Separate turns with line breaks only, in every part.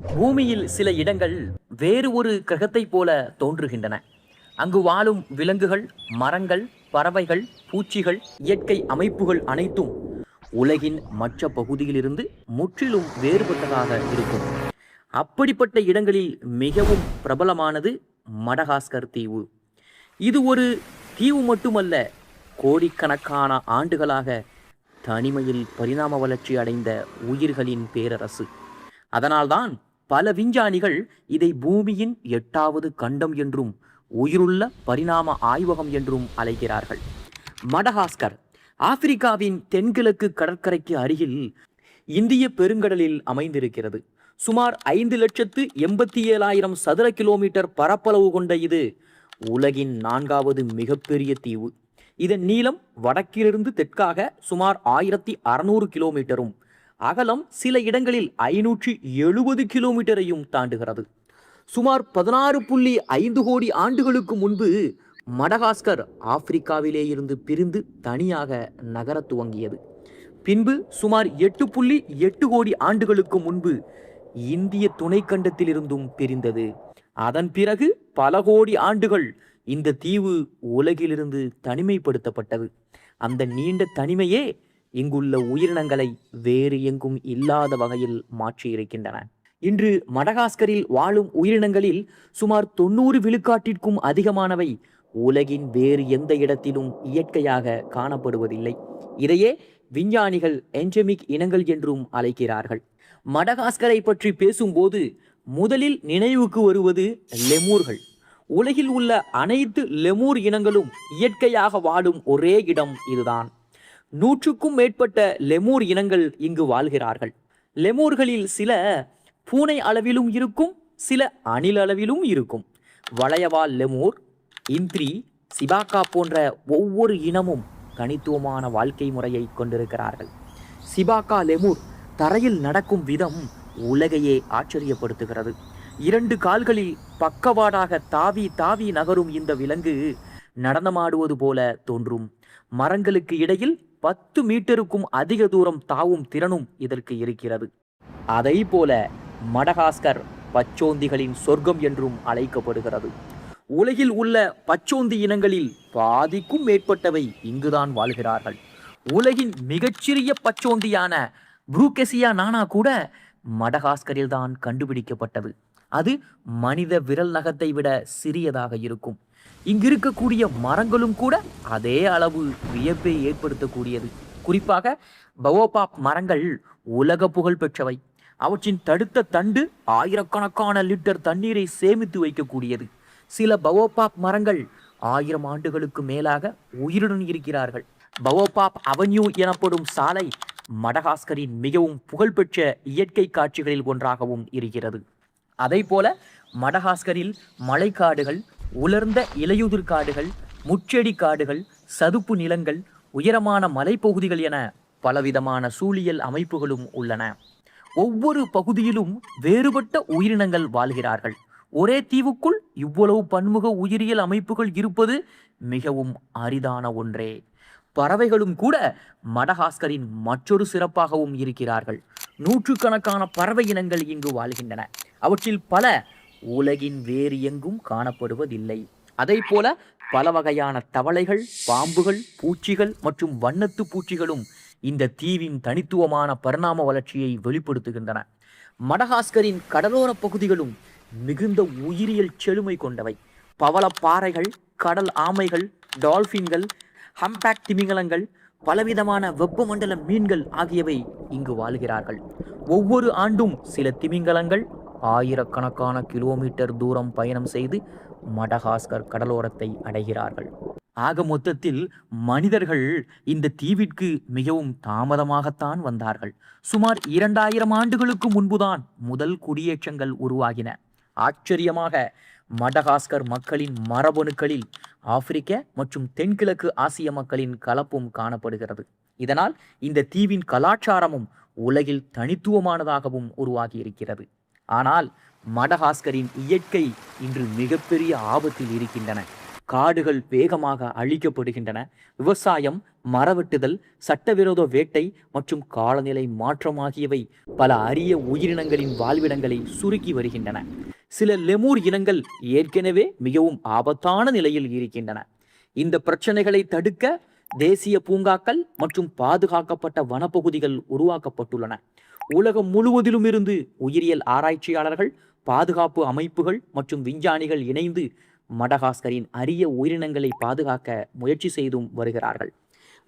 பூமியில் சில இடங்கள் வேறு ஒரு கிரகத்தைப் போல தோன்றுகின்றன. அங்கு வாழும் விலங்குகள், மரங்கள், பறவைகள், பூச்சிகள், இயற்கை அமைப்புகள் அனைத்தும் உலகின் மற்ற பகுதியிலிருந்து முற்றிலும் வேறுபட்டதாக இருக்கும். அப்படிப்பட்ட இடங்களில் மிகவும் பிரபலமானது மடகாஸ்கர் தீவு. இது ஒரு தீவு மட்டுமல்ல, கோடிக்கணக்கான ஆண்டுகளாக தனிமையில் பரிணாம வளர்ச்சி அடைந்த உயிர்களின் பேரரசு. அதனால்தான் பல விஞ்ஞானிகள் இதை பூமியின் 8வது கண்டம் என்றும் உயிருள்ள பரிணாம ஆய்வகம் என்றும் அழைக்கிறார்கள். மடகாஸ்கர் ஆப்பிரிக்காவின் தென்கிழக்கு கடற்கரைக்கு அருகில் இந்திய பெருங்கடலில் அமைந்திருக்கிறது. சுமார் 5,87,000 சதுர கிலோமீட்டர் பரப்பளவு கொண்ட இது உலகின் 4வது மிகப்பெரிய தீவு. இதன் நீளம் வடக்கிலிருந்து தெற்காக சுமார் 1600 கிலோமீட்டரும், அகலம் சில இடங்களில் 570 கிலோமீட்டரையும் தாண்டுகிறது. சுமார் 16.5 கோடி ஆண்டுகளுக்கு முன்பு மடகாஸ்கர் ஆப்பிரிக்காவிலே இருந்து பிரிந்து தனியாக நகர துவங்கியது. பின்பு சுமார் 8.8 கோடி ஆண்டுகளுக்கு முன்பு இந்திய துணைக்கண்டத்திலிருந்தும் பிரிந்தது. அதன் பிறகு பல கோடி ஆண்டுகள் இந்த தீவு உலகிலிருந்து தனிமைப்படுத்தப்பட்டது. அந்த நீண்ட தனிமையே இங்குள்ள உயிரினங்களை வேறு எங்கும் இல்லாத வகையில் மாற்றியிருக்கின்றன. இன்று மடகாஸ்கரில் வாழும் உயிரினங்களில் சுமார் 90 விழுக்காட்டிற்கும் அதிகமானவை உலகின் வேறு எந்த இடத்திலும் இயற்கையாக காணப்படுவதில்லை. இதையே விஞ்ஞானிகள் என்டெமிக் இனங்கள் என்றும் அழைக்கிறார்கள். மடகாஸ்கரை பற்றி பேசும்போது முதலில் நினைவுக்கு வருவது லெமூர்கள். உலகில் உள்ள அனைத்து லெமூர் இனங்களும் இயற்கையாக வாழும் ஒரே இடம் இதுதான். 100க்கும் மேற்பட்ட லெமூர் இனங்கள் இங்கு வாழ்கிறார்கள். லெமூர்களில் சில பூனை அளவிலும் இருக்கும், சில அணில் அளவிலும் இருக்கும். வளையவால் லெமூர், இந்திரி, சிபாக்கா போன்ற ஒவ்வொரு இனமும் தனித்துவமான வாழ்க்கை முறையை கொண்டிருக்கிறார்கள். சிபாக்கா லெமூர் தரையில் நடக்கும் விதம் உலகையே ஆச்சரியப்படுத்துகிறது. 2 கால்களில் பக்கவாடாக தாவி தாவி நகரும் இந்த விலங்கு நடனமாடுவது போல தோன்றும். மரங்களுக்கு இடையில் 10 மீட்டருக்கும் அதிக தூரம் தாவும் திறனும் இதற்கு இருக்கிறது. அதை போல மடகாஸ்கர் பச்சோந்திகளின் சொர்க்கம் என்றும் அழைக்கப்படுகிறது. உலகில் உள்ள பச்சோந்தி இனங்களில் பாதிக்கும் மேற்பட்டவை இங்குதான் வாழ்கிறார்கள். உலகின் மிகச்சிறிய பச்சோந்தியான புரூகெசியா நானா கூட மடகாஸ்கரில் தான் கண்டுபிடிக்கப்பட்டது. அது மனித விரல் நகத்தை விட சிறியதாக இருக்கும். இங்கிருக்கக்கூடிய மரங்களும் கூட அதே அளவு வியப்பை ஏற்படுத்தக்கூடியது. குறிப்பாக பவோபாப் மரங்கள் உலக புகழ் பெற்றவை. அவற்றின் தடுத்த தண்டு ஆயிரக்கணக்கான லிட்டர் தண்ணீரை சேமித்து வைக்கக்கூடியது. சில பவோபாப் மரங்கள் 1000 ஆண்டுகளுக்கு மேலாக உயிருடன் இருக்கிறார்கள். பவோபாப் அவென்யூ எனப்படும் சாலை மடகாஸ்கரின் மிகவும் புகழ்பெற்ற இயற்கை காட்சிகளில் ஒன்றாகவும் இருக்கிறது. அதை போல மடகாஸ்கரில் மழைக்காடுகள், உலர்ந்த இலையுதிர் காடுகள், முச்செடி காடுகள், சதுப்பு நிலங்கள், உயரமான மலைப்பகுதிகள் என பலவிதமான சூழியல் அமைப்புகளும் உள்ளன. ஒவ்வொரு பகுதியிலும் வேறுபட்ட உயிரினங்கள் வாழ்கிறார்கள். ஒரே தீவுக்குள் இவ்வளவு பன்முக உயிரியல் அமைப்புகள் இருப்பது மிகவும் அரிதான ஒன்றே. பறவைகளும் கூட மடகாஸ்கரின் மற்றொரு சிறப்பாகவும் இருக்கிறார்கள். 100கணக்கான பறவை இனங்கள் இங்கு வாழ்கின்றன. அவற்றில் பல உலகின் வேறு எங்கும் காணப்படுவதில்லை. அதை போல பல வகையான தவளைகள், பாம்புகள், பூச்சிகள் மற்றும் வண்ணத்து பூச்சிகளும் இந்த தீவின் தனித்துவமான பரிணாம வளர்ச்சியை வெளிப்படுத்துகின்றன. மடகாஸ்கரின் கடலோர பகுதிகளும் மிகுந்த உயிரியல் செழுமை கொண்டவை. பவளப்பாறைகள், கடல் ஆமைகள், டால்பின்கள், ஹம்பேக் திமிங்கலங்கள், பலவிதமான வெப்பமண்டல மீன்கள் ஆகியவை இங்கு வாழ்கிறார்கள். ஒவ்வொரு ஆண்டும் சில திமிங்கலங்கள் ஆயிரக்கணக்கான கிலோமீட்டர் தூரம் பயணம் செய்து மடகாஸ்கர் கடலோரத்தை அடைகிறார்கள். ஆக மொத்தத்தில் மனிதர்கள் இந்த தீவிற்கு மிகவும் தாமதமாகத்தான் வந்தார்கள். சுமார் 2000 ஆண்டுகளுக்கு முன்புதான் முதல் குடியேற்றங்கள் உருவாகின. ஆச்சரியமாக மடகாஸ்கர் மக்களின் மரபணுக்களில் ஆப்பிரிக்க மற்றும் தென்கிழக்கு ஆசிய மக்களின் கலப்பும் காணப்படுகிறது. இதனால் இந்த தீவின் கலாச்சாரமும் உலகில் தனித்துவமானதாகவும் உருவாகி இருக்கிறது. ஆனால் மடகாஸ்கரின் இயற்கை இன்று மிகப்பெரிய ஆபத்தில் இருக்கின்றன. காடுகள் வேகமாக அழிக்கப்படுகின்றன. விவசாயம் மரவெட்டுதல், சட்டவிரோத வேட்டை மற்றும் காலநிலை மாற்றம் ஆகியவை பல அரிய உயிரினங்களின் வாழ்விடங்களை சுருக்கி வருகின்றன. சில லெமூர் இனங்கள் ஏற்கனவே மிகவும் ஆபத்தான நிலையில் இருக்கின்றன. இந்த பிரச்சனைகளை தடுக்க தேசிய பூங்காக்கள் மற்றும் பாதுகாக்கப்பட்ட வனப்பகுதிகள் உருவாக்கப்பட்டுள்ளன. உலகம் முழுவதிலும் இருந்து உயிரியல் ஆராய்ச்சியாளர்கள், பாதுகாப்பு அமைப்புகள் மற்றும் விஞ்ஞானிகள் இணைந்து மடகாஸ்கரின் அரிய உயிரினங்களை பாதுகாக்க முயற்சி செய்தும் வருகிறார்கள்.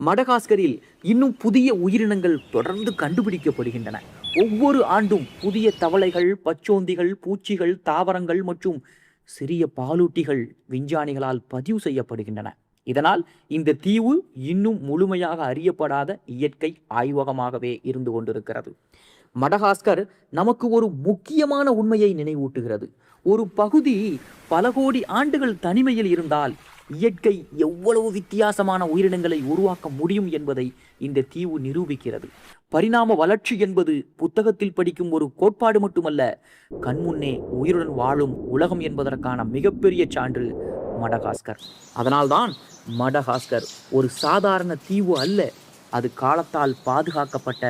மடகாஸ்கரில் இன்னும் புதிய உயிரினங்கள் தொடர்ந்து கண்டுபிடிக்கப்படுகின்றன. ஒவ்வொரு ஆண்டும் புதிய தவளைகள், பச்சோந்திகள், பூச்சிகள், தாவரங்கள் மற்றும் சிறிய பாலூட்டிகள் விஞ்ஞானிகளால் பதிவு செய்யப்படுகின்றன. இதனால் இந்த தீவு இன்னும் முழுமையாக அறியப்படாத இயற்கை ஆய்வகமாகவே இருந்து கொண்டிருக்கிறது. மடகாஸ்கர் நமக்கு ஒரு முக்கியமான உண்மையை நினைவூட்டுகிறது. ஒரு பகுதி பல கோடி ஆண்டுகள் தனிமையில் இருந்தால் இயற்கை எவ்வளவு வித்தியாசமான உயிரினங்களை உருவாக்க முடியும் என்பதை இந்த தீவு நிரூபிக்கிறது. பரிணாம வளர்ச்சி என்பது புத்தகத்தில் படிக்கும் ஒரு கோட்பாடு மட்டுமல்ல, கண்முன்னே உயிருடன் வாழும் உலகம் என்பதற்கான மிகப்பெரிய சான்று மடகாஸ்கர். அதனால்தான் மடகாஸ்கர் ஒரு சாதாரண தீவு அல்ல, அது காலத்தால் பாதுகாக்கப்பட்ட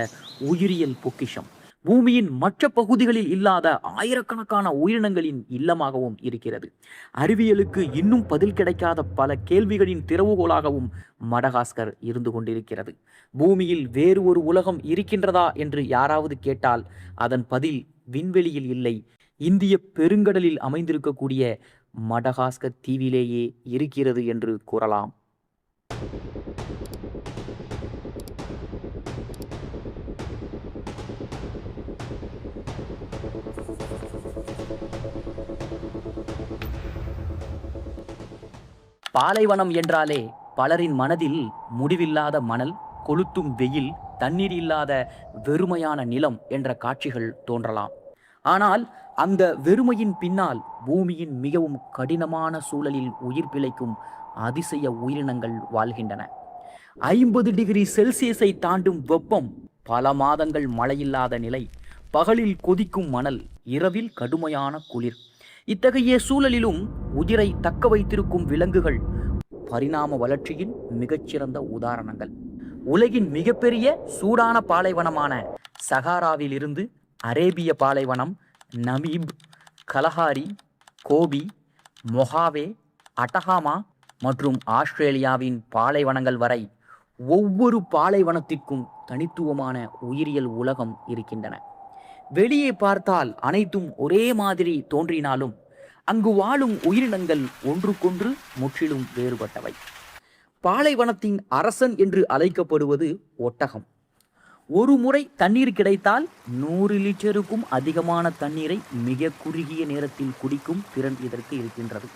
உயிரியல் பொக்கிஷம். பூமியின் மற்ற பகுதிகளில் இல்லாத ஆயிரக்கணக்கான உயிரினங்களின் இல்லமாகவும் இருக்கிறது. அறிவியலுக்கு இன்னும் பதில் கிடைக்காத பல கேள்விகளின் திறவுகோலாகவும் மடகாஸ்கர் இருந்து கொண்டிருக்கிறது. பூமியில் வேறு ஒரு உலகம் இருக்கின்றதா என்று யாராவது கேட்டால் அதன் பதில் விண்வெளியில் இல்லை, இந்திய பெருங்கடலில் அமைந்திருக்கக்கூடிய மடகாஸ்கர் தீவிலேயே இருக்கிறது என்று கூறலாம். பாலைவனம் என்றாலே பலரின் மனதில் முடிவில்லாத மணல், கொளுத்தும் வெயில், தண்ணீர் இல்லாத வெறுமையான நிலம் என்ற காட்சிகள் தோன்றலாம். ஆனால் அந்த வெறுமையின் பின்னால் பூமியின் மிகவும் கடினமான சூழலில் உயிர் பிழைக்கும் அதிசய உயிரினங்கள் வாழ்கின்றன. 50 டிகிரி செல்சியஸை தாண்டும் வெப்பம், பல மாதங்கள் மழையில்லாத நிலை, பகலில் கொதிக்கும் மணல், இரவில் கடுமையான குளிர். இத்தகைய சூழலிலும் உயிரை தக்க வைத்திருக்கும் விலங்குகள் பரிணாம வளர்ச்சியின் மிகச்சிறந்த உதாரணங்கள். உலகின் மிகப்பெரிய சூடான பாலைவனமான சகாராவில் இருந்து அரேபிய பாலைவனம், நமீப், கலஹாரி, கோபி, மொஹாவே, அட்டஹாமா மற்றும் ஆஸ்திரேலியாவின் பாலைவனங்கள் வரை ஒவ்வொரு பாலைவனத்திற்கும் தனித்துவமான உயிரியல் உலகம் இருக்கின்றன. வெளியே பார்த்தால் அனைத்தும் ஒரே மாதிரி தோன்றினாலும் அங்கு வாழும் உயிரினங்கள் ஒன்றுக்கொன்று முற்றிலும் வேறுபட்டவை. பாலைவனத்தின் அரசன் என்று அழைக்கப்படுவது ஒட்டகம். ஒரு முறை தண்ணீர் கிடைத்தால் 100 லிட்டருக்கும் அதிகமான தண்ணீரை மிக குறுகிய நேரத்தில் குடிக்கும் திறன் இதற்கு இருக்கின்றது.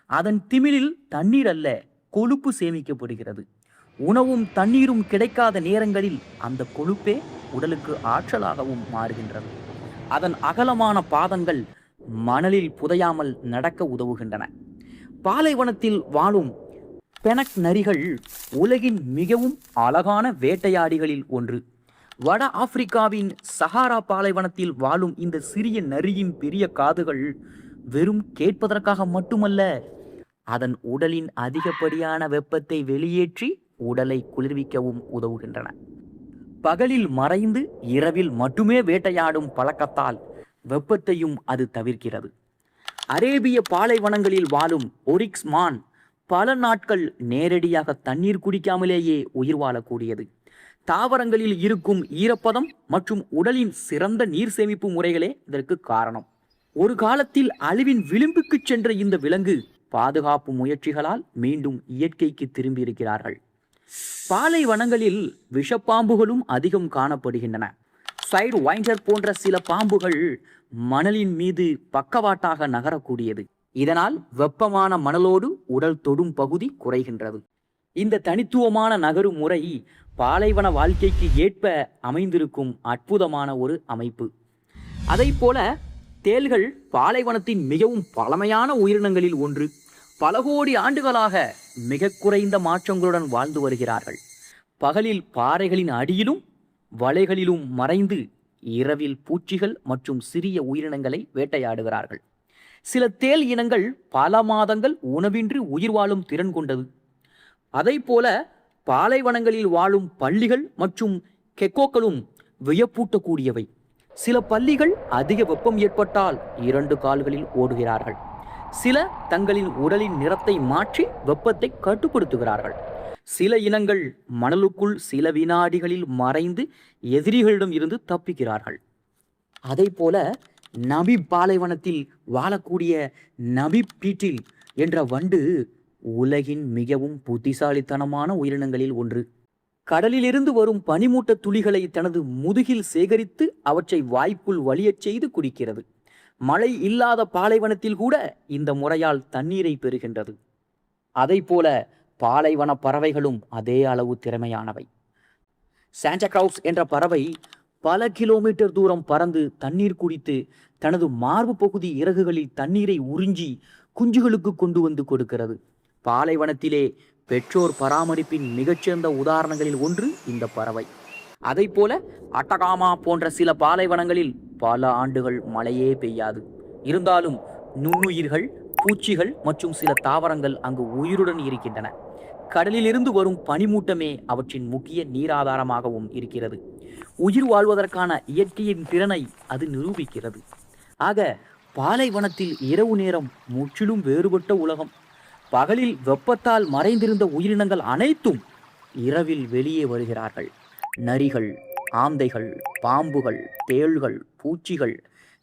அதன் திமிலில் தண்ணீர் அல்ல, கொழுப்பு சேமிக்கப்படுகிறது. உணவும் தண்ணீரும் கிடைக்காத நேரங்களில் அந்த கொழுப்பே உடலுக்கு ஆற்றலாகவும் மாறுகின்றது. அதன் அகலமான பாதங்கள் மணலில் புதையாமல் நடக்க உதவுகின்றன. பாலைவனத்தில் வாழும் பெனக் நரிகள் உலகின் மிகவும் அழகான வேட்டையாடிகளில் ஒன்று. வட ஆப்பிரிக்காவின் சஹாரா பாலைவனத்தில் வாழும் இந்த சிறிய நரியின் பெரிய காதுகள் வெறும் கேட்பதற்காக மட்டுமல்ல, அதன் உடலின் அதிகப்படியான வெப்பத்தை வெளியேற்றி உடலை குளிர்விக்கவும் உதவுகின்றன. பகலில் மறைந்து இரவில் மட்டுமே வேட்டையாடும் பழக்கத்தால் வெப்பத்தையும் அது தவிர்க்கிறது. அரேபிய பாலைவனங்களில் வாழும் ஒரிக்ஸ் மான் பல நாட்கள் நேரடியாக தண்ணீர் குடிக்காமலேயே உயிர் வாழக்கூடியது. தாவரங்களில் இருக்கும் ஈரப்பதம் மற்றும் உடலின் சிறந்த நீர் சேமிப்பு முறைகளே இதற்கு காரணம். ஒரு காலத்தில் அழிவின் விளிம்புக்கு சென்ற இந்த விலங்கு பாதுகாப்பு முயற்சிகளால் மீண்டும் இயற்கைக்கு திரும்பியிருக்கிறார்கள். பாலைவனங்களில் விஷப்பாம்புகளும் அதிகம் காணப்படுகின்றன. சைடு வைண்டர் போன்ற சில பாம்புகள் மணலின் மீது பக்கவாட்டாக நகரக்கூடியது. இதனால் வெப்பமான மணலோடு உடல் தொடும் பகுதி குறைகின்றது. இந்த தனித்துவமான நகரும் முறை பாலைவன வாழ்க்கைக்கு ஏற்ப அமைந்திருக்கும் அற்புதமான ஒரு அமைப்பு. அதை போல தேள்கள் பாலைவனத்தின் மிகவும் பழமையான உயிரினங்களில் ஒன்று. பல கோடி ஆண்டுகளாக மிக குறைந்த மாற்றங்களுடன் வாழ்ந்து வருகிறார்கள். பகலில் பாறைகளின் அடியிலும் வலைகளிலும் மறைந்து இரவில் பூச்சிகள் மற்றும் சிறிய உயிரினங்களை வேட்டையாடுகிறார்கள். சில தேள் இனங்கள் பல மாதங்கள் உணவின்றி உயிர் வாழும் திறன் கொண்டது. அதை போல பாலைவனங்களில் வாழும் பல்லிகள் மற்றும் கெக்கோக்களும் வியப்பூட்டக்கூடியவை. சில பல்லிகள் அதிக வெப்பம் ஏற்பட்டால் 2 கால்களில் ஓடுகிறார்கள். சில தங்களின் உடலின் நிறத்தை மாற்றி வெப்பத்தை கட்டுப்படுத்துகிறார்கள். சில இனங்கள் மணலுக்குள் சில வினாடிகளில் மறைந்து எதிரிகளிடம் இருந்து தப்பிக்கிறார்கள். அதே போல நபிப் பாலைவனத்தில் வாழக்கூடிய நபிப் பீட்டில் என்ற வண்டு உலகின் மிகவும் புத்திசாலித்தனமான உயிரினங்களில் ஒன்று. கடலிலிருந்து வரும் பனிமூட்ட துளிகளை தனது முதுகில் சேகரித்து அவற்றை வாய்க்குள் வலியச் செய்து குடிக்கிறது. மழை இல்லாத பாலைவனத்தில் கூட இந்த முறையால் தண்ணீரை பெறுகின்றது. அதை போல பாலைவன பறவைகளும் அதே அளவு திறமையானவை. சாண்டா கிளவுஸ் என்ற பறவை பல கிலோமீட்டர் தூரம் பறந்து தண்ணீர் குடித்து தனது மார்பு பகுதி இறகுகளில் தண்ணீரை உறிஞ்சி குஞ்சுகளுக்கு கொண்டு வந்து கொடுக்கிறது. பாலைவனத்திலே பெற்றோர் பராமரிப்பின் மிகச்சிறந்த உதாரணங்களில் ஒன்று இந்த பறவை. அதை போல அட்டகாமா போன்ற சில பாலைவனங்களில் பல ஆண்டுகள் மழையே பெய்யாது. இருந்தாலும் நுண்ணுயிர்கள், பூச்சிகள் மற்றும் சில தாவரங்கள் அங்கு உயிருடன் இருக்கின்றன. கடலிலிருந்து வரும் பனிமூட்டமே அவற்றின் முக்கிய நீராதாரமாகவும் இருக்கிறது. உயிர் வாழ்வதற்கான இயற்கையின் திறனை அது நிரூபிக்கிறது. ஆக பாலைவனத்தில் இரவு நேரம் முற்றிலும் வேறுபட்ட உலகம். பகலில் வெப்பத்தால் மறைந்திருந்த உயிரினங்கள் அனைத்தும் இரவில் வெளியே வருகிறார்கள். நரிகள், ஆந்தைகள், பாம்புகள், தேள்கள், பூச்சிகள்,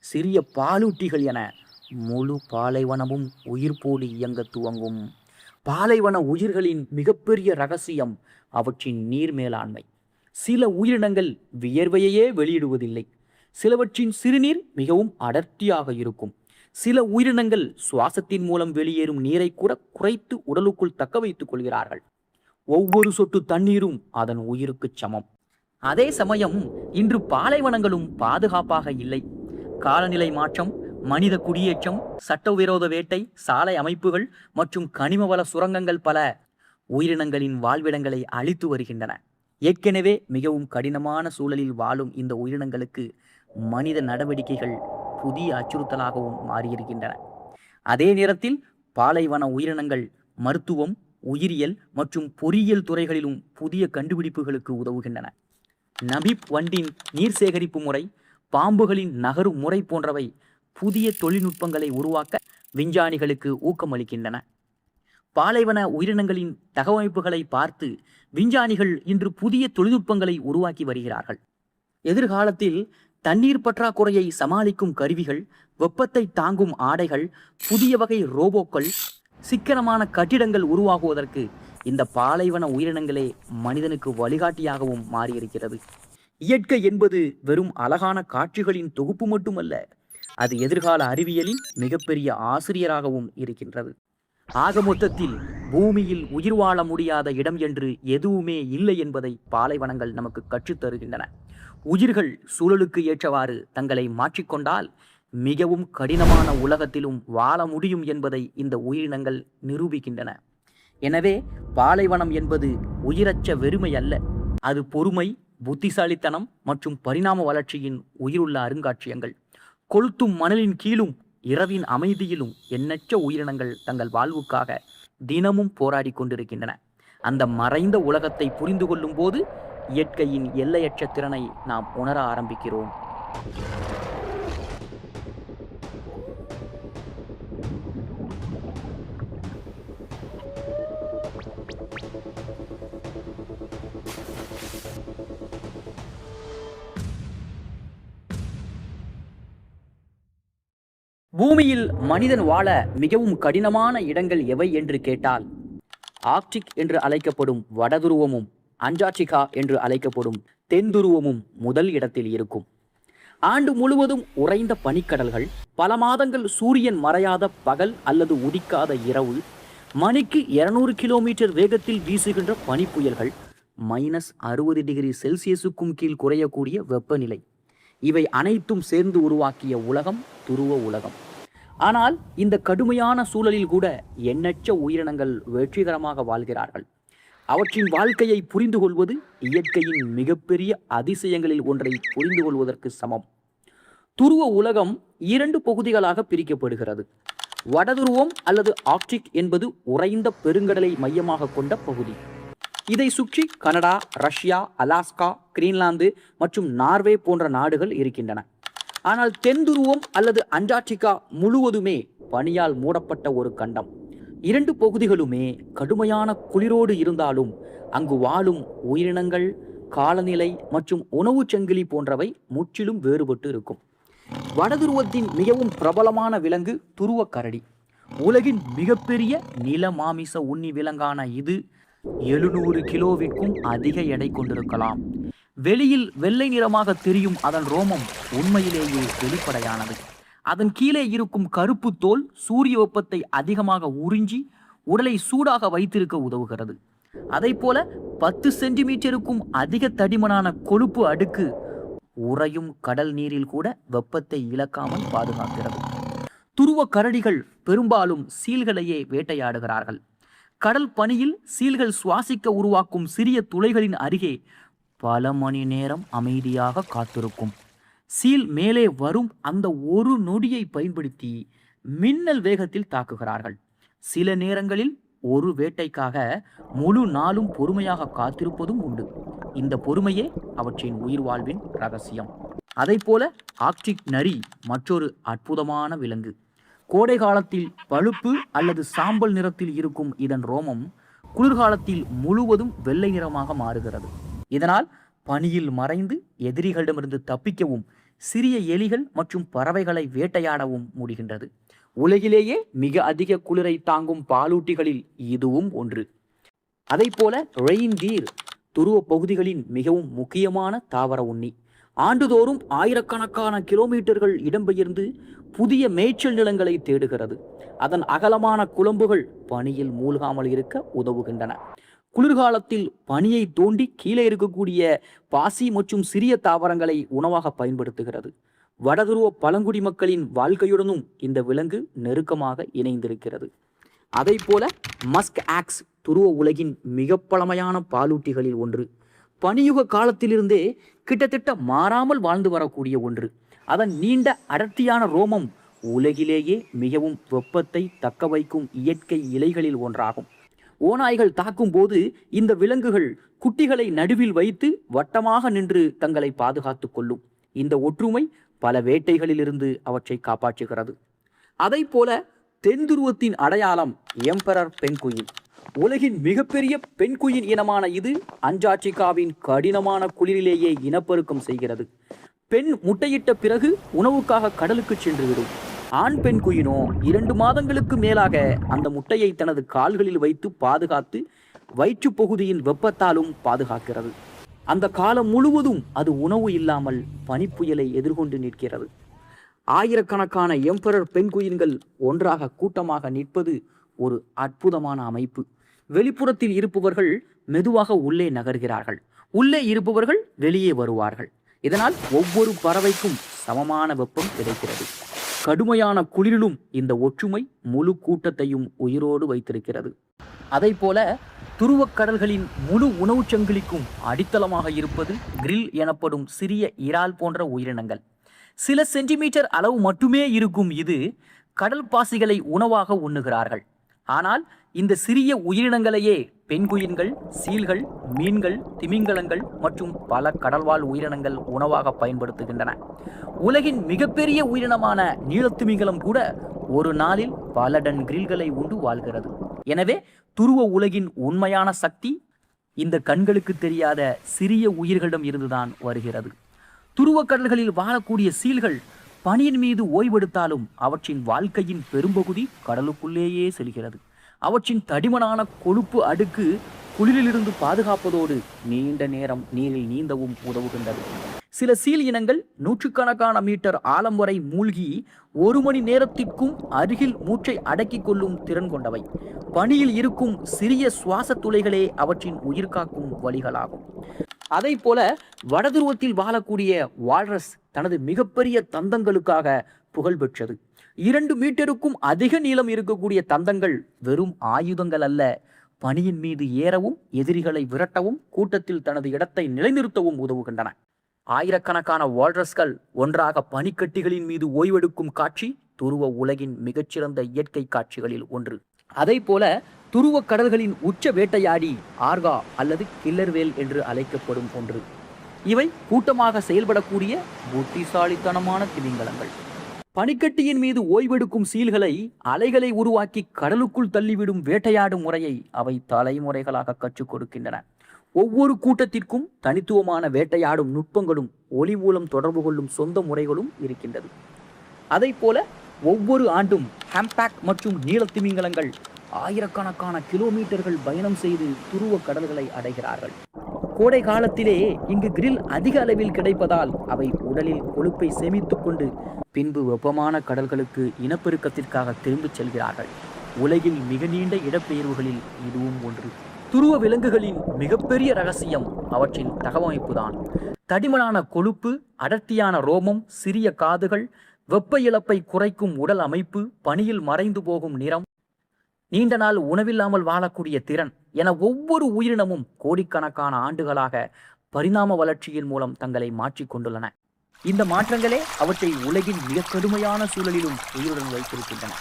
சிறிய பாலூட்டிகள் என முழு பாலைவனமும் உயிர்ப்போடு இயங்க துவங்கும். பாலைவன உயிர்களின் மிகப்பெரிய ரகசியம் அவற்றின் நீர் மேலாண்மை. சில உயிரினங்கள் வியர்வையையே வெளியிடுவதில்லை. சிலவற்றின் சிறுநீர் மிகவும் அடர்த்தியாக இருக்கும். சில உயிரினங்கள் சுவாசத்தின் மூலம் வெளியேறும் நீரை கூட குறைத்து உடலுக்குள் தக்க வைத்துக் கொள்கிறார்கள். ஒவ்வொரு சொட்டு தண்ணீரும் அதன் உயிருக்கு சமம். அதே சமயம் இன்று பாலைவனங்களும் பாதுகாப்பாக இல்லை. காலநிலை மாற்றம், மனித குடியேற்றம், சட்டவிரோத வேட்டை, சாலை அமைப்புகள் மற்றும் கனிமவள சுரங்கங்கள் பல உயிரினங்களின் வாழ்விடங்களை அழித்து வருகின்றன. ஏற்கனவே மிகவும் கடினமான சூழலில் வாழும் இந்த உயிரினங்களுக்கு மனித நடவடிக்கைகள் புதிய அச்சுறுத்தலாகவும் மாறியிருக்கின்றன. அதே நேரத்தில் பாலைவன உயிரினங்கள் மருத்துவம், உயிரியல் மற்றும் பொறியியல் துறைகளிலும் புதிய கண்டுபிடிப்புகளுக்கு உதவுகின்றன. நபிப் வண்டின் நீர் சேகரிப்பு முறை, பாம்புகளின் நகரும் முறை போன்றவை புதிய தொழில்நுட்பங்களை உருவாக்க விஞ்ஞானிகளுக்கு ஊக்கமளிக்கின்றன. பாலைவன உயிரினங்களின் தகவமைப்புகளை பார்த்து விஞ்ஞானிகள் இன்று புதிய தொழில்நுட்பங்களை உருவாக்கி வருகிறார்கள். எதிர்காலத்தில் தண்ணீர் பற்றாக்குறையை சமாளிக்கும் கருவிகள், வெப்பத்தை தாங்கும் ஆடைகள், புதிய வகை ரோபோக்கள், சிக்கனமான கட்டிடங்கள் உருவாகுவதற்கு இந்த பாலைவன உயிரினங்களே மனிதனுக்கு வழிகாட்டியாகவும் மாறியிருக்கிறது. இயற்கை என்பது வெறும் அழகான காட்சிகளின் தொகுப்பு மட்டுமல்ல, அது எதிர்கால அறிவியலின் மிகப்பெரிய ஆசிரியராகவும் இருக்கின்றது. ஆக மொத்தத்தில் பூமியில் உயிர் வாழ முடியாத இடம் என்று எதுவுமே இல்லை என்பதை பாலைவனங்கள் நமக்கு கற்றுத்தருகின்றன. உயிர்கள் சூழலுக்கு ஏற்றவாறு தங்களை மாற்றிக்கொண்டால் மிகவும் கடினமான உலகத்திலும் வாழ முடியும் என்பதை இந்த உயிரினங்கள் நிரூபிக்கின்றன. எனவே பாலைவனம் என்பது உயிரற்ற வெறுமை அல்ல, அது பொறுமை, புத்திசாலித்தனம் மற்றும் பரிணாம வளர்ச்சியின் உயிருள்ள அருங்காட்சியகங்கள். கொளுத்தும் மணலின் கீழும் இரவின் அமைதியிலும் எண்ணற்ற உயிரினங்கள் தங்கள் வாழ்வுக்காக தினமும் போராடி கொண்டிருக்கின்றன. அந்த மறைந்த உலகத்தை புரிந்து கொள்ளும் போது இயற்கையின் எல்லையற்ற திறனை நாம் உணர ஆரம்பிக்கிறோம். பூமியில் மனிதன் வாழ மிகவும் கடினமான இடங்கள் எவை என்று கேட்டால், ஆர்க்டிக் என்று அழைக்கப்படும் வடதுருவமும் அண்டார்டிகா என்று அழைக்கப்படும் தென்துருவமும் முதல் இடத்தில் இருக்கும். ஆண்டு முழுவதும் உறைந்த பனிக்கடல்கள், பல மாதங்கள் சூரியன் மறையாத பகல் அல்லது உதிக்காத இரவு, மணிக்கு 200 கிலோமீட்டர் வேகத்தில் வீசுகின்ற பனிப்புயல்கள், -60 டிகிரி செல்சியஸுக்கும் கீழ் குறையக்கூடிய வெப்பநிலை, இவை அனைத்தும் சேர்ந்து உருவாக்கிய உலகம் துருவ உலகம். ஆனால் இந்த கடுமையான சூழலில் கூட எண்ணற்ற உயிரினங்கள் வெற்றிகரமாக வாழ்கிறார்கள். அவற்றின் வாழ்க்கையை புரிந்து கொள்வது இயற்கையின் மிகப்பெரிய அதிசயங்களில் ஒன்றை புரிந்து கொள்வதற்கு சமம். துருவ உலகம் 2 பகுதிகளாக பிரிக்கப்படுகிறது. வடதுருவம் அல்லது ஆர்க்டிக் என்பது உறைந்த பெருங்கடலை மையமாக கொண்ட பகுதி. இதை சுற்றி கனடா, ரஷ்யா, அலாஸ்கா, கிரீன்லாந்து மற்றும் நார்வே போன்ற நாடுகள் இருக்கின்றன. ஆனால் தென் துருவம் அல்லது அண்டார்டிகா முழுவதுமே பனியால் மூடப்பட்ட ஒரு கண்டம். இரண்டு பகுதிகளுமே கடுமையான குளிரோடு இருந்தாலும் அங்கு வாழும் உயிரினங்கள், காலநிலை மற்றும் உணவு சங்கிலி போன்றவை முற்றிலும் வேறுபட்டு இருக்கும். வடதுருவத்தின் மிகவும் பிரபலமான விலங்கு துருவ கரடி. உலகின் மிகப்பெரிய நில மாமிச உண்ணி விலங்கான இது 700 கிலோவிற்கும் அதிக எடை கொண்டிருக்கலாம். வெளியில் வெள்ளை நிறமாக தெரியும் அதன் ரோமம் உண்மையிலேயே வெளிப்படையானது. அதன் கீழே இருக்கும் கருப்பு தோல் சூரிய வெப்பத்தை அதிகமாக உறிஞ்சி உடலை சூடாக வைத்திருக்க உதவுகிறது. அதைப்போல 10 சென்டிமீட்டருக்கும் அதிக தடிமனான கொழுப்பு அடுக்கு உறையும் கடல் நீரில் கூட வெப்பத்தை இழக்காமல் பாதுகாக்கிறது. துருவ கரடிகள் பெரும்பாலும் சீல்களையே வேட்டையாடுகிறார்கள். கடல் பனியில் சீல்கள் சுவாசிக்க உருவாக்கும் சிறிய துளைகளின் அருகே பல மணி நேரம் அமைதியாக காத்திருக்கும். சீல் மேலே வரும் அந்த ஒரு நொடியை பயன்படுத்தி மின்னல் வேகத்தில் தாக்குகிறார்கள். சில நேரங்களில் ஒரு வேட்டைக்காக முழு நாளும் பொறுமையாக காத்திருப்பதும் உண்டு. இந்த பொறுமையே அவற்றின் உயிர் வாழ்வின் ரகசியம். அதைப்போல ஆர்க்டிக் நரி மற்றொரு அற்புதமான விலங்கு. கோடை காலத்தில் பழுப்பு அல்லது சாம்பல் நிறத்தில் இருக்கும் இதன் ரோமம் குளிர்காலத்தில் முழுவதும் வெள்ளை நிறமாக மாறுகிறது. இதனால் பனியில் மறைந்து எதிரிகளிடமிருந்து தப்பிக்கவும் சிறிய எலிகள் மற்றும் பறவைகளை வேட்டையாடவும் முடிகின்றது. உலகிலேயே மிக அதிக குளிரை தாங்கும் பாலூட்டிகளில் இதுவும் ஒன்று. அதைப்போல ரெயின்டீர் துருவ பகுதிகளின் மிகவும் முக்கியமான தாவர உண்ணி. ஆண்டுதோறும் ஆயிரக்கணக்கான கிலோமீட்டர்கள் இடம்பெயர்ந்து புதிய மேய்ச்சல் நிலங்களை தேடுகிறது. அதன் அகலமான குளம்புகள் பனியில் மூழ்காமல் இருக்க உதவுகின்றன. குளிர்காலத்தில் பனியை தோண்டி கீழே இருக்கக்கூடிய பாசி மற்றும் சிறிய தாவரங்களை உணவாக பயன்படுத்துகிறது. வடதுருவ பழங்குடி மக்களின் வாழ்க்கையுடனும் இந்த விலங்கு நெருக்கமாக இணைந்திருக்கிறது. அதைப்போல மஸ்க் ஆக்ஸ் துருவ உலகின் மிக பழமையான பாலூட்டிகளில் ஒன்று. பனியுக காலத்திலிருந்தே கிட்டத்தட்ட மாறாமல் வாழ்ந்து வரக்கூடிய ஒன்று. அதன் நீண்ட அடர்த்தியான ரோமம் உலகிலேயே மிகவும் வெப்பத்தை தக்க வைக்கும் இயற்கை இலைகளில் ஒன்றாகும். ஓநாய்கள் தாக்கும் போது இந்த விலங்குகள் குட்டிகளை நடுவில் வைத்து வட்டமாக நின்று தங்களை பாதுகாத்துக் கொள்ளும். இந்த ஒற்றுமை பல வேட்டைகளிலிருந்து அவற்றை காப்பாற்றுகிறது. அதைப்போல தென் துருவத்தின் அடையாளம் எம்பரர் பென்குயின். உலகின் மிகப்பெரிய பென்குயின் இனமான இது அண்டார்டிகாவின் கடினமான குளிரிலேயே இனப்பெருக்கம் செய்கிறது. பெண் முட்டையிட்ட பிறகு உணவுக்காக கடலுக்கு சென்றுவிடும். ஆண் பென்குயினோ 2 மாதங்களுக்கு மேலாக அந்த முட்டையை தனது கால்களில் வைத்து பாதுகாத்து வயிற்று பகுதியின் வெப்பத்தாலும் பாதுகாக்கிறது. அந்த காலம் முழுவதும் அது உணவு இல்லாமல் பனிப்புயலை எதிர்கொண்டு நிற்கிறது. ஆயிரக்கணக்கான எம்பரர் பென்குயின்கள் ஒன்றாக கூட்டமாக நிற்பது ஒரு அற்புதமான அமைப்பு. வெளிப்புறத்தில் இருப்பவர்கள் மெதுவாக உள்ளே நகர்கிறார்கள், உள்ளே இருப்பவர்கள் வெளியே வருவார்கள். இதனால் ஒவ்வொரு பறவைக்கும் சமமான வெப்பம் கிடைக்கிறது. கடுமையான குளிரிலும் இந்த ஒற்றுமை முழு கூட்டத்தையும் உயிரோடு வைத்திருக்கிறது. அதைப்போல துருவக் கடல்களின் முழு உணவு சங்கிலிக்கும் அடித்தளமாக இருப்பது கிரில் எனப்படும் சிறிய இறால் போன்ற உயிரினங்கள். சில சென்டிமீட்டர் அளவு மட்டுமே இருக்கும் இது கடல் பாசிகளை உணவாக உண்ணுகிறார்கள். ஆனால் இந்த சிறிய உயிரினங்களையே பென்குயின்கள், சீல்கள், மீன்கள், திமிங்கலங்கள் மற்றும் பல கடல்வாழ் உயிரினங்கள் உணவாக பயன்படுத்துகின்றன. உலகின் மிகப்பெரிய உயிரினமான நீலத்திமிங்கலம் கூட ஒரு நாளில் பல டன் கிரில்களை உண்டு வாழ்கிறது. எனவே துருவ உலகின் உண்மையான சக்தி இந்த கண்களுக்கு தெரியாத சிறிய உயிர்களிடம் இருந்துதான் வருகிறது. துருவ கடல்களில் வாழக்கூடிய சீல்கள் பனியின் மீது ஓய்வெடுத்தாலும் அவற்றின் வாழ்க்கையின் பெரும்பகுதி கடலுக்குள்ளேயே செல்கிறது. அவற்றின் தடிமனான கொழுப்பு அடுக்கு குளிரிலிருந்து பாதுகாப்பதோடு நீண்ட நேரம் நீரில் நீந்தவும் உதவுகின்றது. சில சீல் இனங்கள் நூற்றுக்கணக்கான மீட்டர் ஆழம் வரை மூழ்கி 1 மணி நேரத்திற்கும் அருகில் மூச்சை அடக்கிக் கொள்ளும் திறன் கொண்டவை. பனியில் இருக்கும் சிறிய சுவாச துளைகளே அவற்றின் உயிர் காக்கும் வழிகளாகும். அதை போல வடதுருவத்தில் வாழக்கூடிய வால்ரஸ் தனது மிகப்பெரிய தந்தங்களுக்காக புகழ்பெற்றது. 2 மீட்டருக்கும் அதிக நீளம் இருக்கக்கூடிய தந்தங்கள் வெறும் ஆயுதங்கள் அல்ல, பனியின் மீது ஏறவும் எதிரிகளை விரட்டவும் கூட்டத்தில் தனது இடத்தை நிலைநிறுத்தவும் உதவுகின்றன. ஆயிரக்கணக்கான வால்ரஸ்கள் ஒன்றாக பனிக்கட்டிகளின் மீது ஓய்வெடுக்கும் காட்சி துருவ உலகின் மிகச்சிறந்த இயற்கை காட்சிகளில் ஒன்று. அதை போல துருவ கடல்களின் உச்ச வேட்டையாடி ஆர்கா அல்லது கில்லர் வேல் என்று அழைக்கப்படும் ஒன்று. இவை கூட்டமாக செயல்படக்கூடிய புத்திசாலித்தனமான திமிங்கலங்கள். பனிக்கட்டியின் மீது ஓய்வெடுக்கும் சீல்களை அலைகளை உருவாக்கி கடலுக்குள் தள்ளிவிடும் வேட்டையாடும் முறையை அவை தலைமுறைகளாக கற்றுக் கொடுக்கின்றன. ஒவ்வொரு கூட்டத்திற்கும் தனித்துவமான வேட்டையாடும் நுட்பங்களும் ஒளி மூலம் தொடர்பு கொள்ளும் சொந்த முறைகளும் இருக்கின்றது. அதை போல ஒவ்வொரு ஆண்டும் ஹாம்பாக் மற்றும் நீலத்திமிங்கலங்கள் ஆயிரக்கணக்கான கிலோமீட்டர்கள் பயணம் செய்து துருவ கடல்களை அடைகிறார்கள். கோடை காலத்திலே இங்கு கிரில் அதிக அளவில் கிடைப்பதால் அவை உடலில் கொழுப்பை சேமித்துக் கொண்டு பின்பு வெப்பமான கடல்களுக்கு இனப்பெருக்கத்திற்காக திரும்பிச் செல்கிறார்கள். உலகில் மிக நீண்ட இடப்பெயர்வுகளில் இதுவும் ஒன்று. துருவ விலங்குகளின் மிகப்பெரிய ரகசியம் அவற்றின் தகவமைப்புதான். தடிமனான கொழுப்பு, அடர்த்தியான ரோமம், சிறிய காதுகள், வெப்ப இழப்பை குறைக்கும் உடல் அமைப்பு, பனியில் மறைந்து போகும் நிறம், நீண்ட நாள் உணவில்லாமல் வாழக்கூடிய திறன் என ஒவ்வொரு உயிரினமும் கோடிக்கணக்கான ஆண்டுகளாக பரிணாம வளர்ச்சியின் மூலம் தங்களை மாற்றிக்கொண்டுள்ளன. இந்த மாற்றங்களே அவற்றை உலகின் மிக கடுமையான சூழலிலும் உயிருடன் வைத்திருக்கின்றன.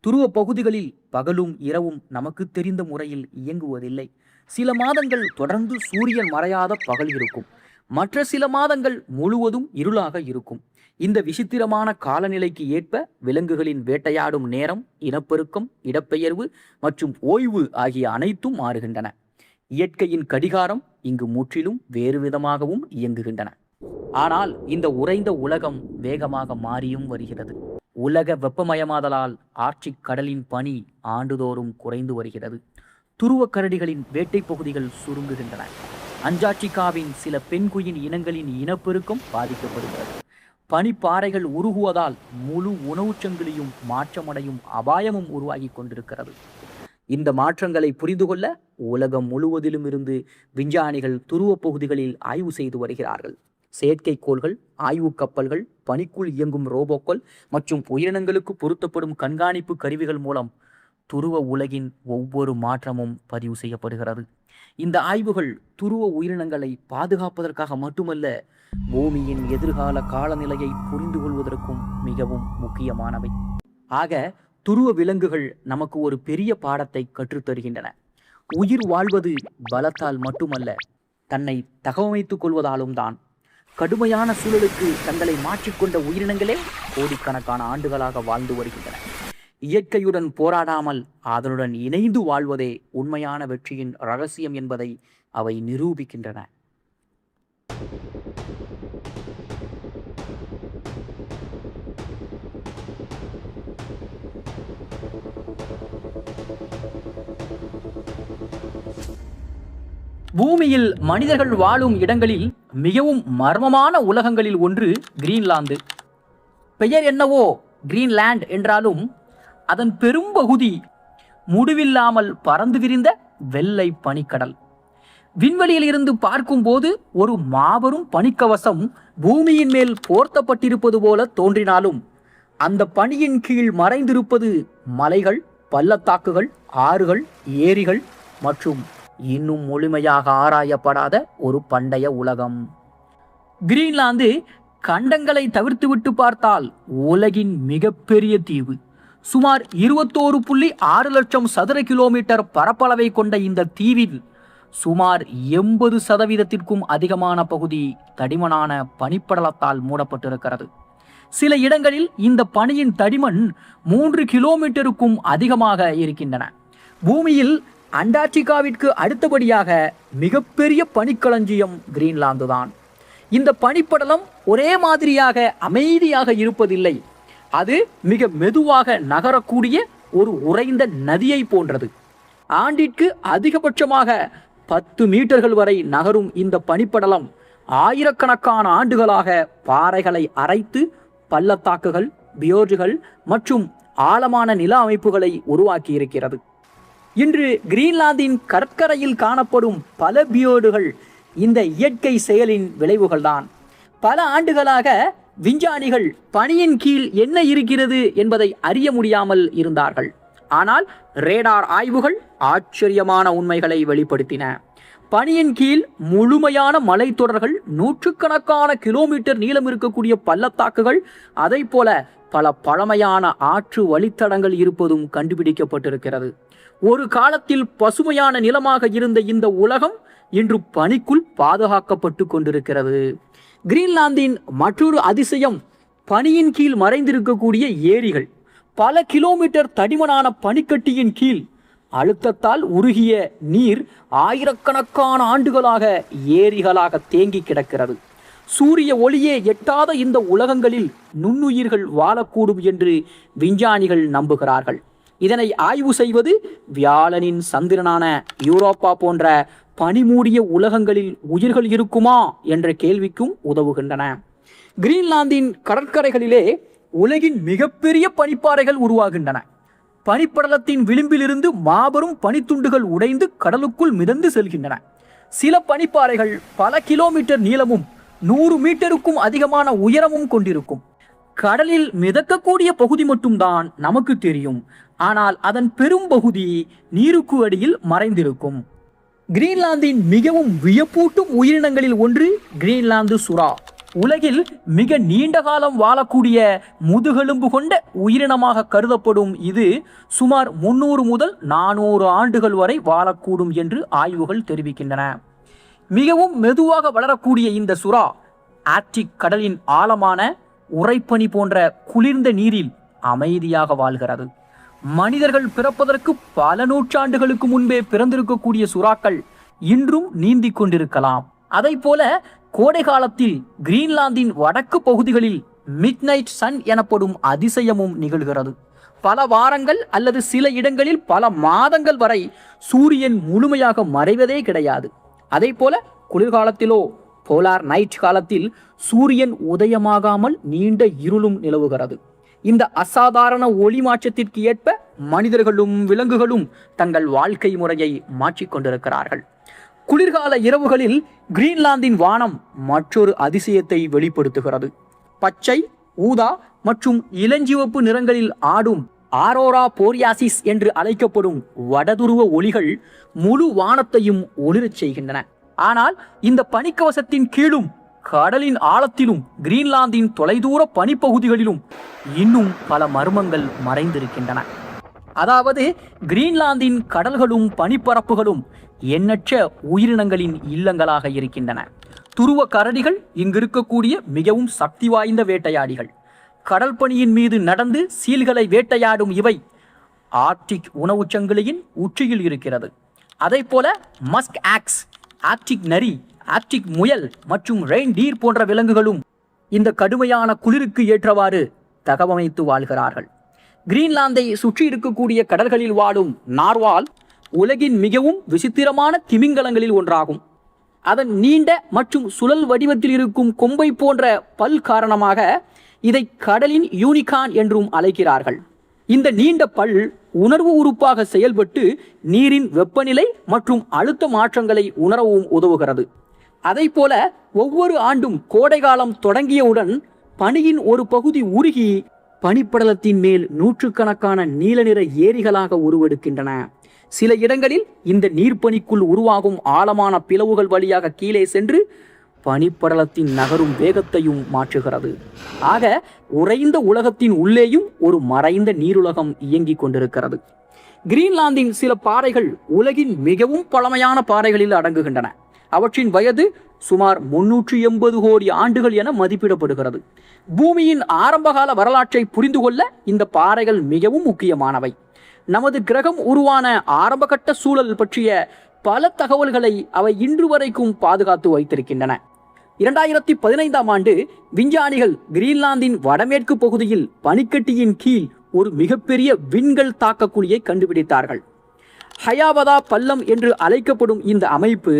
துருவ பகுதிகளில் பகலும் இரவும் நமக்கு தெரிந்த முறையில் இயங்குவதில்லை. சில மாதங்கள் தொடர்ந்து சூரியன் மறையாத பகல் இருக்கும், மற்ற சில மாதங்கள் முழுவதும் இருளாக இருக்கும். இந்த விசித்திரமான காலநிலைக்கு ஏற்ப விலங்குகளின் வேட்டையாடும் நேரம், இனப்பெருக்கம், இடப்பெயர்வு மற்றும் ஓய்வு ஆகிய அனைத்தும் மாறுகின்றன. இயற்கையின் கடிகாரம் இங்கு முற்றிலும் வேறு விதமாகவும் இயங்குகின்றன. ஆனால் இந்த உறைந்த உலகம் வேகமாக மாறியும் வருகிறது. உலக வெப்பமயமாதலால் ஆர்க்டிக் கடலின் பனி ஆண்டுதோறும் குறைந்து வருகிறது. துருவ கரடிகளின் வேட்டை பகுதிகள் சுருங்குகின்றன. அண்டார்டிகாவின் சில பெண்குயின் இனங்களின் இனப்பெருக்கம் பாதிக்கப்படுகிறது. பனிப்பாறைகள் உருகுவதால் முழு உணவுச் சங்கிலியும் மாற்றமடையும் அபாயமும் உருவாகி கொண்டிருக்கிறது. இந்த மாற்றங்களை புரிந்து கொள்ள உலகம் முழுவதிலும் இருந்து விஞ்ஞானிகள் துருவ பகுதிகளில் ஆய்வு செய்து வருகிறார்கள். செயற்கைக்கோள்கள், ஆய்வு கப்பல்கள், பனிக்குள் இயங்கும் ரோபோக்கள் மற்றும் உயிரினங்களுக்கு பொருத்தப்படும் கண்காணிப்பு கருவிகள் மூலம் துருவ உலகின் ஒவ்வொரு மாற்றமும் பதிவு செய்யப்படுகிறது. இந்த ஆய்வுகள் துருவ உயிரினங்களை பாதுகாப்பதற்காக மட்டுமல்ல, பூமியின் எதிர்கால காலநிலையை புரிந்து கொள்வதற்கும் மிகவும் முக்கியமானவை. ஆக துருவ விலங்குகள் நமக்கு ஒரு பெரிய பாடத்தை கற்றுத்தருகின்றன. உயிர் வாழ்வது பலத்தால் மட்டுமல்ல, தன்னை தகவமைத்துக் கொள்வதாலும் தான். கடுமையான சூழலுக்கு தங்களை மாற்றிக்கொண்ட உயிரினங்களே கோடிக்கணக்கான ஆண்டுகளாக வாழ்ந்து வருகின்றன. இயற்கையுடன் போராடாமல் அதனுடன் இணைந்து வாழ்வதே உண்மையான வெற்றியின் ரகசியம் என்பதை அவை நிரூபிக்கின்றன. பூமியில் மனிதர்கள் வாழும் இடங்களில் மிகவும் மர்மமான உலகங்களில் ஒன்று கிரீன்லாந்து. பெயர் என்னவோ கிரீன்லாண்ட் என்றாலும் அதன் பெரும்பகுதி முடிவில்லாமல் பறந்து விரிந்த வெள்ளை பனிக்கடல். விண்வெளியில் இருந்து பார்க்கும்போது ஒரு மாபெரும் பனிக்கவசம் பூமியின் மேல் போர்த்தப்பட்டிருப்பது போல தோன்றினாலும் அந்த பனியின் கீழ் மறைந்திருப்பது மலைகள், பள்ளத்தாக்குகள், ஆறுகள், ஏரிகள் மற்றும் இன்னும் முழுமையாக ஆராயப்படாத ஒரு பண்டைய உலகம். கிரீன்லாந்து கண்டங்களை தவிர்த்துவிட்டு பார்த்தால் உலகின் மிகப்பெரிய தீவு. சுமார் 21.6 லட்சம் சதுர கிலோமீட்டர் பரப்பளவை கொண்ட இந்த தீவில் சுமார் 80% அதிகமான பகுதி தடிமனான பனிப்படலத்தால் மூடப்பட்டிருக்கிறது. சில இடங்களில் இந்த பனியின் தடிமன் 3 கிலோமீட்டருக்கும் அதிகமாக இருக்கின்றன. பூமியில் அண்டார்டிகாவிற்கு அடுத்தபடியாக மிகப்பெரிய பனிக்களஞ்சியம் கிரீன்லாந்து தான். இந்த பனிப்படலம் ஒரே மாதிரியாக அமைதியாக இருப்பதில்லை. அது மிக மெதுவாக நகரக்கூடிய ஒரு உறைந்த நதியை போன்றது. ஆண்டிற்கு அதிகபட்சமாக 10 மீட்டர்கள் வரை நகரும் இந்த பனிப்படலம் ஆயிரக்கணக்கான ஆண்டுகளாக பாறைகளை அரைத்து பள்ளத்தாக்குகள், பியோர்டுகள் மற்றும் ஆழமான நில அமைப்புகளை உருவாக்கி இருக்கிறது. இன்று கிரீன்லாந்தின் கடற்கரையில் காணப்படும் பல பியோர்டுகள் இந்த இயற்கை செயலின் விளைவுகள்தான். பல ஆண்டுகளாக விஞ்ஞானிகள் பனியின் கீழ் என்ன இருக்கிறது என்பதை அறிய முடியாமல் இருந்தார்கள். ஆனால் ரேடார் ஆய்வுகள் ஆச்சரியமான உண்மைகளை வெளிப்படுத்தின. பனியின் கீழ் முழுமையான மலைத்தொடர்கள், நூற்றுக்கணக்கான கிலோமீட்டர் நீளம் இருக்கக்கூடிய பள்ளத்தாக்குகள், அதை போல பல பழமையான ஆற்று வழித்தடங்கள் இருப்பதும் கண்டுபிடிக்கப்பட்டிருக்கிறது. ஒரு காலத்தில் பசுமையான நிலமாக இருந்த இந்த உலகம் இன்று பனிக்குள் பாதுகாக்கப்பட்டு கொண்டிருக்கிறது. கிரீன்லாந்தின் மற்றொரு அதிசயம் பனியின் கீழ் மறைந்திருக்கக்கூடிய ஏரிகள். பல கிலோமீட்டர் தடிமனான பனிக்கட்டியின் கீழ் அழுத்தத்தால் உருகிய நீர் ஆயிரக்கணக்கான ஆண்டுகளாக ஏரிகளாக தேங்கி கிடக்கிறது. சூரிய ஒளியே எட்டாத இந்த உலகங்களில் நுண்ணுயிர்கள் வாழக்கூடும் என்று விஞ்ஞானிகள் நம்புகிறார்கள். இதனை ஆய்வு செய்வது வியாழனின் சந்திரனான யூரோப்பா போன்ற பனிமூடிய உலகங்களில் உயிர்கள் இருக்குமா என்ற கேள்விக்கும் உதவுகின்றன. கிரீன்லாந்தின் கடற்கரைகளிலே உலகின் மிகப்பெரிய பனிப்பாறைகள் உருவாகின்றன. பனிப்படலத்தின் விளிம்பிலிருந்து மாபெரும் பனித்துண்டுகள் உடைந்து கடலுக்குள் மிதந்து செல்கின்றன. சில பனிப்பாறைகள் பல கிலோமீட்டர் நீளமும் 100 மீட்டருக்கும் அதிகமான உயரமும் கொண்டிருக்கும். கடலில் மிதக்கக்கூடிய பகுதி மட்டும்தான் நமக்கு தெரியும். ஆனால் அதன் பெரும் பகுதி நீருக்கு அடியில் மறைந்திருக்கும். கிரீன்லாந்தின் மிகவும் வியப்பூட்டும் உயிரினங்களில் ஒன்று கிரீன்லாந்து சுறா. உலகில் மிக நீண்ட காலம் வாழக்கூடிய முதுகெலும்பு கொண்ட உயிரினமாக கருதப்படும் இது சுமார் 300 முதல் 400 ஆண்டுகள் வரை வாழக்கூடும் என்று ஆய்வுகள் தெரிவிக்கின்றன. மிகவும் மெதுவாக வளரக்கூடிய இந்த சுறா ஆர்க்டிக் கடலின் ஆழமான உறைபனி போன்ற குளிர்ந்த நீரில் அமைதியாக வாழ்கிறது. மனிதர்கள் பிறப்பதற்கு பல நூற்றாண்டுகளுக்கு முன்பே பிறந்திருக்கக்கூடிய சுறாக்கள் இன்றும் நீந்தி கொண்டிருக்கலாம். அதை போல கோடை காலத்தில் கிரீன்லாந்தின் வடக்கு பகுதிகளில் மிட்நைட் சன் எனப்படும் அதிசயமும் நிகழ்கிறது. பல வாரங்கள் அல்லது சில இடங்களில் பல மாதங்கள் வரை சூரியன் முழுமையாக மறைவதே கிடையாது. அதை போல குளிர்காலத்திலோ போலார் நைட் காலத்தில் சூரியன் உதயமாகாமல் நீண்ட இருளும் நிலவுகிறது. இந்த அசாதாரண ஒளி மாற்றத்திற்கு ஏற்ப மனிதர்களும் விலங்குகளும் தங்கள் வாழ்க்கை முறையை மாற்றிக்கொண்டிருக்கிறார்கள். குளிர்கால இரவுகளில் கிரீன்லாந்தின் வானம் மற்றொரு அதிசயத்தை வெளிப்படுத்துகிறது. பச்சை, ஊதா மற்றும் இளஞ்சிவப்பு நிறங்களில் ஆடும் ஆரோரா போரியாசிஸ் என்று அழைக்கப்படும் வடதுருவ ஒளிகள் முழு வானத்தையும் ஒளிரச் செய்கின்றன. ஆனால் இந்த பனிக்கவசத்தின் கீழும் கடலின் ஆழத்திலும் கிரீன்லாந்தின் தொலைதூர பனிப்பகுதிகளிலும் இன்னும் பல மர்மங்கள் மறைந்திருக்கின்றன. அதாவது கிரீன்லாந்தின் கடல்களும் பனிப்பரப்புகளும் எண்ணற்ற உயிரினங்களின் இல்லங்களாக இருக்கின்றன. துருவ கரடிகள் இங்கு இருக்கக்கூடிய மிகவும் சக்தி வாய்ந்த வேட்டையாடிகள். கடல் பனியின் மீது நடந்து சீல்களை வேட்டையாடும் இவை ஆர்க்டிக் உணவுச் சங்கிலியின் உச்சியில் இருக்கிறது. அதை போல மஸ்க் ஆக்ஸ், ஆர்க்டிக் நரி, ஆர்க்டிக் முயல் மற்றும் ரெயின்டீர் போன்ற விலங்குகளும் இந்த கடுமையான குளிருக்கு ஏற்றவாறு தகவமைத்து வாழ்கிறார்கள். கிரீன்லாந்தை சுற்றி இருக்கக்கூடிய கடல்களில் வாழும் நார்வால் உலகின் மிகவும் விசித்திரமான திமிங்கலங்களில் ஒன்றாகும். அதன் நீண்ட மற்றும் சுழல் வடிவத்தில் இருக்கும் கொம்பை போன்ற பல் காரணமாக இதை கடலின் யூனிகார்ன் என்றும் அழைக்கிறார்கள். இந்த நீண்ட பல் உணர்வு உறுப்பாக செயல்பட்டு நீரின் வெப்பநிலை மற்றும் அழுத்த மாற்றங்களை உணரவும் உதவுகிறது. அதை போல ஒவ்வொரு ஆண்டும் கோடைகாலம் தொடங்கியவுடன் பனியின் ஒரு பகுதி உருகி பனிப்படலத்தின் மேல் நூற்றுக்கணக்கான நீல நிற ஏரிகளாக உருவெடுக்கின்றன. சில இடங்களில் இந்த நீர்ப்பனிக்குள் உருவாகும் ஆழமான பிளவுகள் வழியாக கீழே சென்று பனிப்படலத்தின் நகரும் வேகத்தையும் மாற்றுகிறது. ஆக உறைந்த உலகத்தின் உள்ளேயும் ஒரு மறைந்த நீருலகம் இயங்கிக் கொண்டிருக்கிறது. கிரீன்லாந்தின் சில பாறைகள் உலகின் மிகவும் பழமையான பாறைகளில் அடங்குகின்றன. அவற்றின் வயது சுமார் 380 கோடி ஆண்டுகள் என மதிப்பிடப்படுகிறது. பூமியின் ஆரம்பகால வரலாற்றை புரிந்து கொள்ள இந்த பாறைகள் மிகவும் முக்கியமானவை. நமது கிரகம் உருவான ஆரம்பகட்ட சூழல் பற்றிய பல தகவல்களை அவை இன்று வரைக்கும் பாதுகாத்து வைத்திருக்கின்றன. 2015ஆம் ஆண்டு விஞ்ஞானிகள் கிரீன்லாந்தின் வடமேற்கு பகுதியில் பனிக்கட்டியின் கீழ் ஒரு மிகப்பெரிய விண்கல் தாக்கக்குழியை கண்டுபிடித்தார்கள். ஹயாவதா பள்ளம் என்று அழைக்கப்படும் இந்த அமைப்பு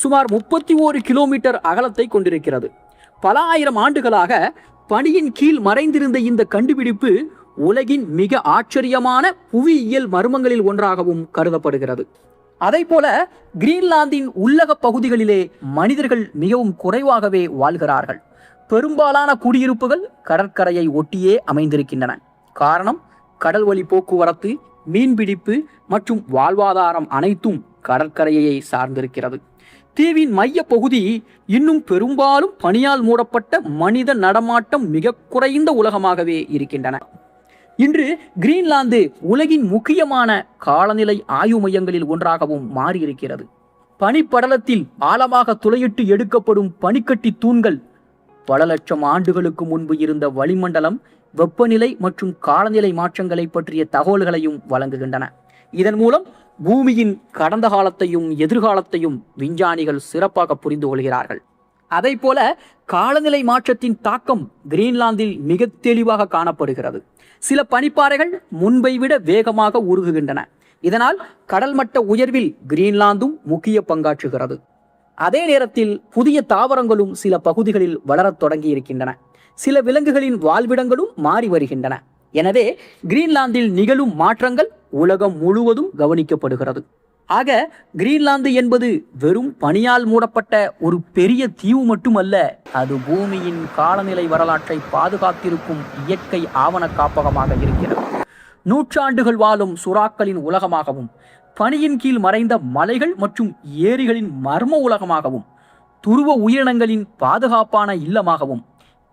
சுமார் 31 கிலோமீட்டர் அகலத்தை கொண்டிருக்கிறது. பல ஆயிரம் ஆண்டுகளாக பனியின் கீழ் மறைந்திருந்த இந்த கண்டுபிடிப்பு உலகின் மிக ஆச்சரியமான புவியியல் மர்மங்களில் ஒன்றாகவும் கருதப்படுகிறது. அதை போல கிரீன்லாந்தின் உள்ளக பகுதிகளிலே மனிதர்கள் மிகவும் குறைவாகவே வாழ்கிறார்கள். பெரும்பாலான குடியிருப்புகள் கடற்கரையை ஒட்டியே அமைந்திருக்கின்றன. காரணம், கடல் வழி போக்குவரத்து, மீன்பிடிப்பு மற்றும் வாழ்வாதாரம் அனைத்தும் கடற்கரையை சார்ந்திருக்கிறது. தீவின் மைய பகுதி இன்னும் பெரும்பாலும் பனியால் மூடப்பட்ட மனித நடமாட்டம் மிக குறைந்த உலகமாகவே இருக்கின்றன. இன்று கிரீன்லாந்து உலகின் முக்கியமான காலநிலை ஆய்வு மையங்களில் ஒன்றாகவும் மாறியிருக்கிறது. பனிப்படலத்தில் ஆழமாக துளையிட்டு எடுக்கப்படும் பனிக்கட்டி தூண்கள் பல லட்சம் ஆண்டுகளுக்கு முன்பு இருந்த வளிமண்டலம், வெப்பநிலை மற்றும் காலநிலை மாற்றங்களை பற்றிய தகவல்களையும் வழங்குகின்றன. இதன் மூலம் பூமியின் கடந்த காலத்தையும் எதிர்காலத்தையும் விஞ்ஞானிகள் சிறப்பாக புரிந்து கொள்கிறார்கள். அதை போல காலநிலை மாற்றத்தின் தாக்கம் கிரீன்லாந்தில் மிக தெளிவாக காணப்படுகிறது. சில பனிப்பாறைகள் முன்பை விட வேகமாக உருகுகின்றன. இதனால் கடல் மட்ட உயர்வில் கிரீன்லாந்தும் முக்கிய பங்காற்றுகிறது. அதே நேரத்தில் புதிய தாவரங்களும் சில பகுதிகளில் வளரத் தொடங்கி இருக்கின்றன. சில விலங்குகளின் வாழ்விடங்களும் மாறி வருகின்றன. எனவே கிரீன்லாந்தில் நிகழும் மாற்றங்கள் உலகம் முழுவதும் கவனிக்கப்படுகிறது. ஆக கிரீன்லாந்து என்பது வெறும் பனியால் மூடப்பட்ட ஒரு பெரிய தீவு மட்டுமல்ல, அது பூமியின் காலநிலை வரலாற்றை பாதுகாத்திருக்கும் இயற்கை ஆவண காப்பகமாக இருக்கிறது. நூற்றாண்டுகள் வாழும் சுறாக்களின் உலகமாகவும், பனியின் கீழ் மறைந்த மலைகள் மற்றும் ஏரிகளின் மர்ம உலகமாகவும், துருவ உயிரினங்களின் பாதுகாப்பான இல்லமாகவும்,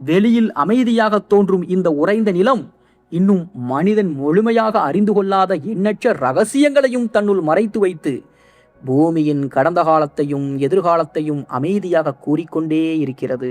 வெளியில் அமைதியாக தோன்றும் இந்த உறைந்த நிலம் இன்னும் மனிதன் முழுமையாக அறிந்து கொள்ளாத எண்ணற்ற ரகசியங்களையும் தன்னுள் மறைத்து வைத்து பூமியின் கடந்த காலத்தையும் எதிர்காலத்தையும் அமைதியாக கூறிக்கொண்டே இருக்கிறது.